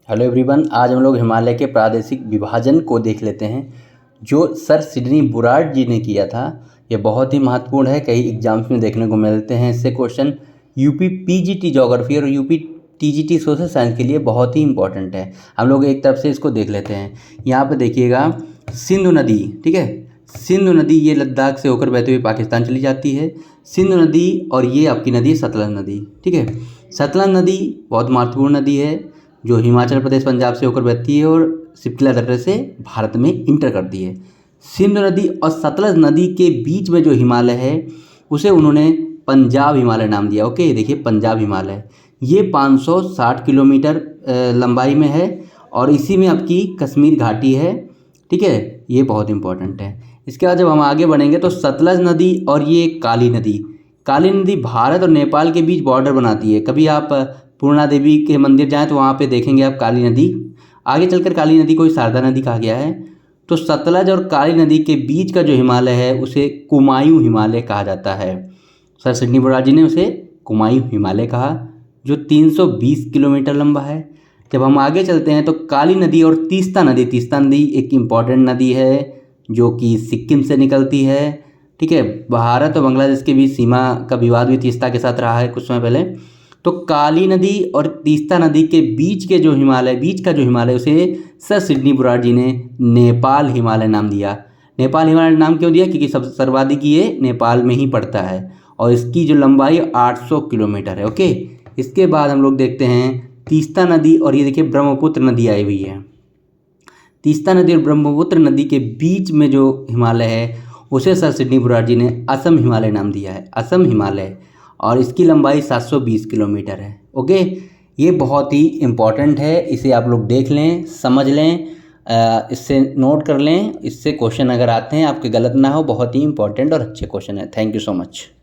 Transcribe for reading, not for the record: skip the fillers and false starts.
Hello everyone, आज हम लोग हिमालय के प्रादेशिक विभाजन को देख लेते हैं जो सर सिडनी बुराड जी ने किया था। ये बहुत ही महत्वपूर्ण है, कई एग्जाम्स में देखने को मिलते हैं। इससे क्वेश्चन यूपी पीजीटी ज्योग्राफी और यूपी टीजीटी सोशल साइंस के लिए बहुत ही इंपॉर्टेंट है। हम लोग एक तरफ से इसको देख लेते हैं। यहाँ पे देखिएगा सिंधु नदी, ठीक है। सिंधु नदी ये लद्दाख से होकर बहते हुए पाकिस्तान चली जाती है। सिंधु नदी और ये आपकी नदी है सतलज नदी, ठीक है। सतलज नदी बहुत महत्वपूर्ण नदी है जो हिमाचल प्रदेश पंजाब से होकर बहती है और सिप्ला दर्रे से भारत में इंटर करती है। सिंधु नदी और सतलज नदी के बीच में जो हिमालय है उसे उन्होंने पंजाब हिमालय नाम दिया। ओके, देखिए पंजाब हिमालय ये 560 किलोमीटर लंबाई में है और इसी में आपकी कश्मीर घाटी है, ठीक है। ये बहुत इंपॉर्टेंट है। इसके बाद जब हम आगे बढ़ेंगे तो सतलज नदी और ये काली नदी भारत और नेपाल के बीच बॉर्डर बनाती है। कभी आप पूर्णा देवी के मंदिर जाएं तो वहाँ पे देखेंगे आप काली नदी। आगे चलकर काली नदी को शारदा नदी कहा गया है। तो सतलज और काली नदी के बीच का जो हिमालय है उसे कुमायूं हिमालय कहा जाता है। सर सिडनी बुराड जी ने उसे कुमायूं हिमालय कहा, जो 320 किलोमीटर लंबा है। जब हम आगे चलते हैं तो काली नदी और तीस्ता नदी एक इम्पॉर्टेंट नदी है जो कि सिक्किम से निकलती है, ठीक है। भारत और बांग्लादेश के बीच सीमा का विवाद भी तीस्ता के साथ रहा है कुछ समय पहले। तो काली नदी और तीस्ता नदी के बीच का जो हिमालय उसे सर सिडनी बुराड जी ने नेपाल हिमालय नाम दिया। नेपाल हिमालय नाम क्यों दिया? क्योंकि सब सर्वाधिक ये नेपाल में ही पड़ता है और इसकी जो लंबाई 800 किलोमीटर है। ओके, इसके बाद हम लोग देखते हैं तीस्ता नदी और ये देखिए ब्रह्मपुत्र नदी आई हुई है। तीस्ता नदी और ब्रह्मपुत्र नदी के बीच में जो हिमालय है उसे सर सिडनी बुराड जी ने असम हिमालय नाम दिया है, असम हिमालय, और इसकी लंबाई 720 किलोमीटर है। ओके, ये बहुत ही इम्पॉर्टेंट है, इसे आप लोग देख लें, समझ लें, इससे नोट कर लें। इससे क्वेश्चन अगर आते हैं आपके गलत ना हो, बहुत ही इंपॉर्टेंट और अच्छे क्वेश्चन है। Thank you so much.